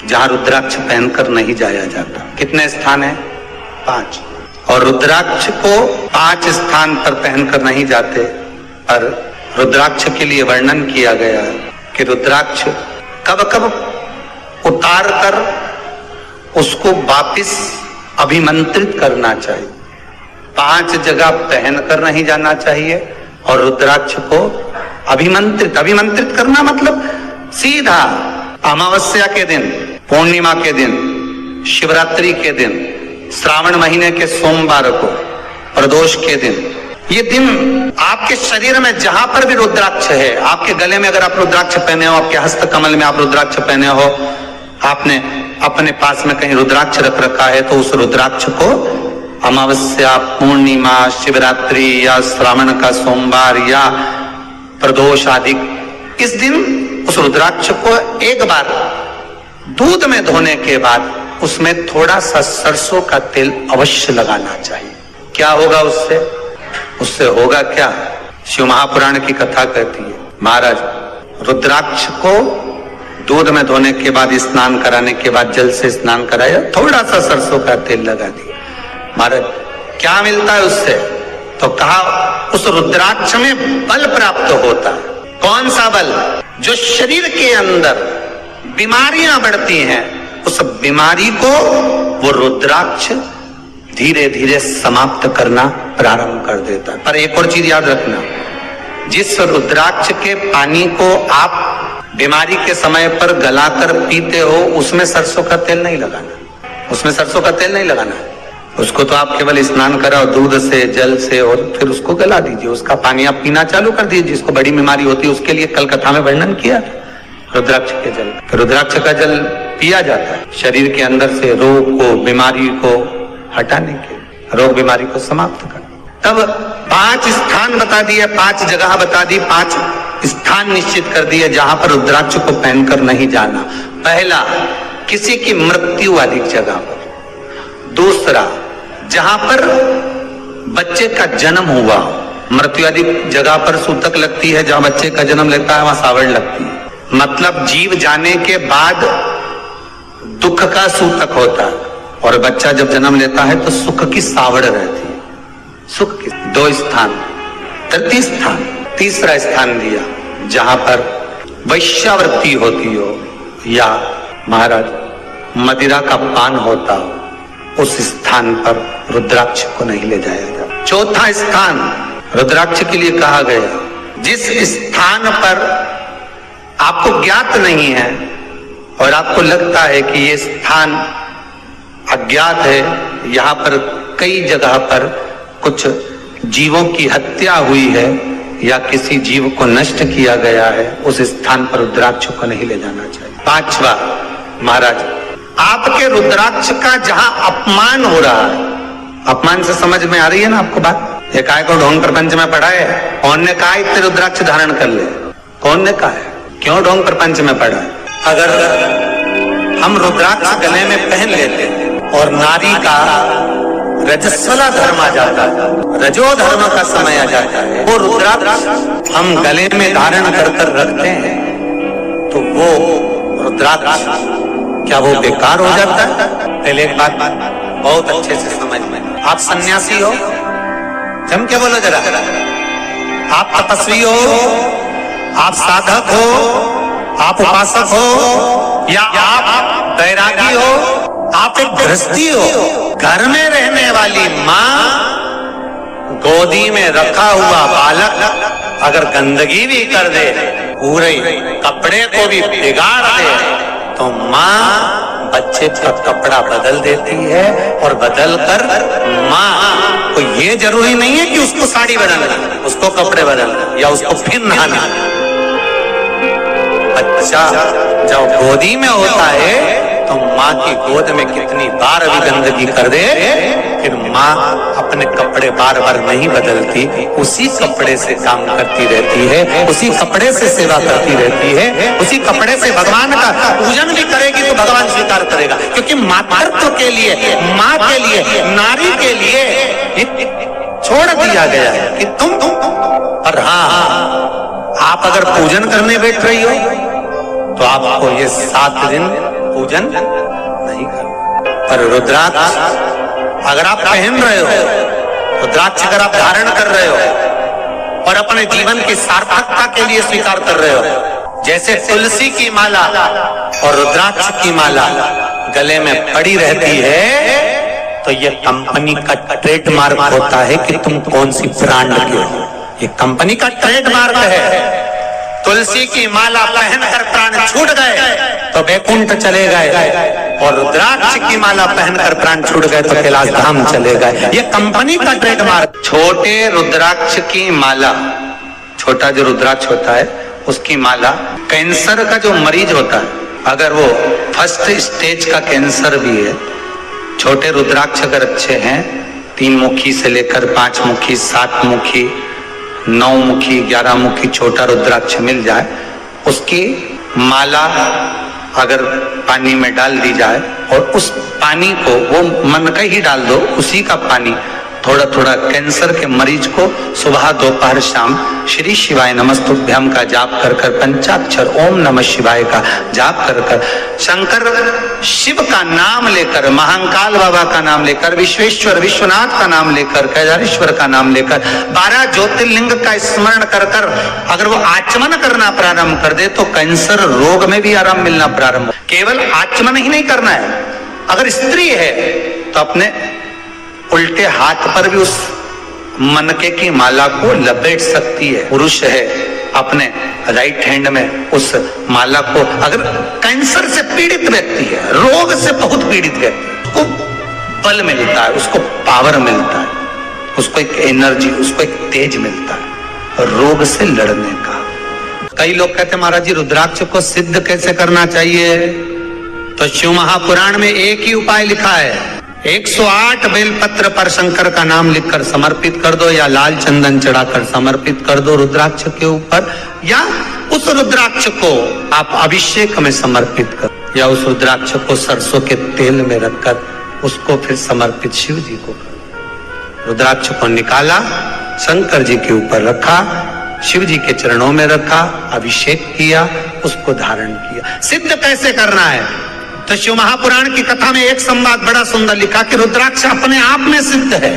जहां रुद्राक्ष पहनकर नहीं जाया जाता। कितने स्थान है? 5। और रुद्राक्ष को 5 स्थान पर पहनकर नहीं जाते, पर रुद्राक्ष के लिए वर्णन किया गया है कि रुद्राक्ष कब कब उतार कर उसको वापिस अभिमंत्रित करना चाहिए। 5 जगह पहनकर नहीं जाना चाहिए और रुद्राक्ष को अभिमंत्रित करना मतलब सीधा अमावस्या के दिन, पूर्णिमा के दिन, शिवरात्रि के दिन, श्रावण महीने के सोमवार को, प्रदोष के दिन, ये दिन आपके शरीर में जहां पर भी रुद्राक्ष है, आपके गले में अगर आप रुद्राक्ष पहने हो, आपके हस्त कमल में आप रुद्राक्ष पहने हो, आपने अपने पास में कहीं रुद्राक्ष रख रखा है, तो उस रुद्राक्ष को अमावस्या, पूर्णिमा, शिवरात्रि या श्रावण का सोमवार या प्रदोष आदि, इस दिन उस रुद्राक्ष को एक बार दूध में धोने के बाद उसमें थोड़ा सा सरसों का तेल अवश्य लगाना चाहिए। क्या होगा उससे? उससे होगा क्या? शिव महापुराण की कथा कहती है, महाराज रुद्राक्ष को दूध में धोने के बाद, स्नान कराने के बाद जल से स्नान कराया, थोड़ा सा सरसों का तेल लगा दिया। महाराज क्या मिलता है उससे? तो कहा उस रुद्राक्ष में बल प्राप्त होता है। कौन सा बल? जो शरीर के अंदर बीमारियां बढ़ती हैं, उस बीमारी को वो रुद्राक्ष धीरे धीरे समाप्त करना प्रारंभ कर देता है। पर एक और चीज याद रखना, जिस रुद्राक्ष के पानी को आप बीमारी के समय पर गलाकर पीते हो, उसमें सरसों का तेल नहीं लगाना, उसमें सरसों का तेल नहीं लगाना। उसको तो आप केवल स्नान कराओ दूध से, जल से, और फिर उसको गला दीजिए, उसका पानी आप पीना चालू कर दीजिए। जिसको बड़ी बीमारी होती है उसके लिए कल कथा में वर्णन किया रुद्राक्ष के जल। रुद्राक्ष का जल पिया जाता है शरीर के अंदर से रोग को, बीमारी को हटाने के, रोग बीमारी को समाप्त कर। तब 5 स्थान बता दिए, 5 जगह बता दी, 5 स्थान निश्चित कर दिए जहां पर रुद्राक्ष को पहनकर नहीं जाना। पहला, किसी की मृत्यु वाली जगह पर। दूसरा, जहां पर बच्चे का जन्म हुआ, मृत्यु आदि जगह पर सूतक लगती है, जहां बच्चे का जन्म लेता है वहां सावड़ लगती है। मतलब जीव जाने के बाद दुख का सूतक होता है, और बच्चा जब जन्म लेता है तो सुख की सावड़ रहती है। सुख की 2 स्थान। तृतीय स्थान, तीसरा स्थान दिया जहां पर वैश्यावृत्ति होती हो या महाराज मदिरा का पान होता हो, उस स्थान पर रुद्राक्ष को नहीं ले जाया जाता। चौथा स्थान रुद्राक्ष के लिए कहा गया, जिस स्थान पर आपको ज्ञात नहीं है और आपको लगता है कि ये स्थान अज्ञात है, यहाँ पर कई जगह पर कुछ जीवों की हत्या हुई है या किसी जीव को नष्ट किया गया है, उस स्थान पर रुद्राक्ष को नहीं ले जाना चाहिए। 5वां, महाराज आपके रुद्राक्ष का जहां अपमान हो रहा है, अपमान से समझ में आ रही है ना आपको बात? ये काय को ढोंग प्रपंच में पढ़ा है, कौन ने कहा इतने रुद्राक्ष धारण कर ले? कौन ने कहा है? क्यों ढोंग प्रपंच में पढ़ा है? अगर हम रुद्राक्ष गले में पहन लेते और नारी का रजस्वला धर्म आ जाता है, रजो धर्म का समय आ जाता है, वो रुद्राक्ष हम गले में धारण कर कर रखते हैं, तो वो रुद्राक्ष क्या वो बेकार हो जाता है? पहले एक बात बहुत अच्छे से समझ में, आप सन्यासी हो, जम के बोलो जरा, आप तपस्वी हो, आप साधक हो, आप उपासक हो, या आप बैरागी हो, आप एक गृहस्थी हो, घर में रहने वाली माँ गोदी में रखा हुआ बालक अगर गंदगी भी कर दे, पूरे कपड़े को भी बिगाड़ दे, तो माँ बच्चे का कपड़ा बदल देती है, और बदल कर माँ को ये जरूरी नहीं है कि उसको साड़ी बदलना, उसको कपड़े बदलना या उसको फिर नहाना। बच्चा जब गोदी में होता है तो माँ की गोद में कितनी बार भी गंदगी कर दे, फिर माँ अपने कपड़े बार बार नहीं बदलती, उसी कपड़े से काम करती रहती है, उसी कपड़े से सेवा करती रहती है, उसी कपड़े से भगवान का पूजन भी करेगी तो भगवान स्वीकार करेगा। क्योंकि मातृत्व के लिए, माँ के लिए, नारी के लिए छोड़ दिया गया है कि तुम और हाँ, आप अगर पूजन करने बैठ रही हो तो आपको ये 7 दिन पूजन नहीं करना। पर रुद्राक्ष अगर आप पहन रहे हो, रुद्राक्ष अगर आप धारण कर रहे हो और अपने जीवन की सार्थकता के लिए स्वीकार कर रहे हो, जैसे तुलसी की माला और रुद्राक्ष की माला गले में पड़ी रहती है, तो ये कंपनी का ट्रेडमार्क होता है कि तुम कौन सी ब्रांड के हो। ये कंपनी का ट्रेडमार्क है। तुलसी की माला पहनकर प्राण छूट गए तो वैकुंठ चले गए, और रुद्राक्ष की माला पहनकर प्राण छूट गए तो कैलाश धाम चले गए। ये कंपनी का ट्रेडमार्क। छोटे रुद्राक्ष की माला, छोटा जो रुद्राक्ष होता है उसकी माला, कैंसर का जो मरीज होता है, अगर वो फर्स्ट स्टेज का कैंसर भी है, छोटे रुद्राक्ष अगर अच्छे हैं, 3 मुखी से लेकर 5 मुखी, 7 मुखी, 9 मुखी, 11 मुखी छोटा रुद्राक्ष मिल जाए, उसकी माला अगर पानी में डाल दी जाए और उस पानी को वो मन का ही डाल दो, उसी का पानी थोड़ा थोड़ा कैंसर के मरीज को सुबह दोपहर शाम श्री शिवाय नमस्तुभ्यम का जाप कर कर, पंचाक्षर ओम नमः शिवाय का जाप कर कर, शंकर शिव का नाम लेकर, महाकाल बाबा का नाम लेकर, विश्वेश्वर विश्वनाथ का नाम लेकर, केदारेश्वर का नाम लेकर, 12 ज्योतिर्लिंग का स्मरण कर कर अगर वो आचमन करना प्रारंभ कर दे तो कैंसर रोग में भी आराम मिलना प्रारंभ। केवल आचमन ही नहीं करना है, अगर स्त्री है तो अपने उल्टे हाथ पर भी उस मनके की माला को लपेट सकती है। पुरुष है अपने राइट हैंड में उस माला को, अगर कैंसर से पीड़ित व्यक्ति है, रोग से बहुत पीड़ित व्यक्ति, उसको बल मिलता है, उसको पावर मिलता है, उसको एक एनर्जी, उसको एक तेज मिलता है रोग से लड़ने का। कई लोग कहते हैं महाराज जी रुद्राक्ष को सिद्ध कैसे करना चाहिए? तो शिव महापुराण में एक ही उपाय लिखा है, 108 बेलपत्र पर शंकर का नाम लिखकर समर्पित कर दो, या लाल चंदन चढ़ाकर समर्पित कर दो रुद्राक्ष के ऊपर, या उस रुद्राक्ष को आप अभिषेक में समर्पित कर, या उस रुद्राक्ष को सरसों के तेल में रखकर उसको फिर समर्पित शिव जी को कर। रुद्राक्ष को निकाला, शंकर जी के ऊपर रखा, शिव जी के चरणों में रखा, अभिषेक किया, उसको धारण किया। सिद्ध कैसे करना है? तो शिव महापुराण की कथा में एक संवाद बड़ा सुंदर लिखा कि रुद्राक्ष अपने आप में सिद्ध है।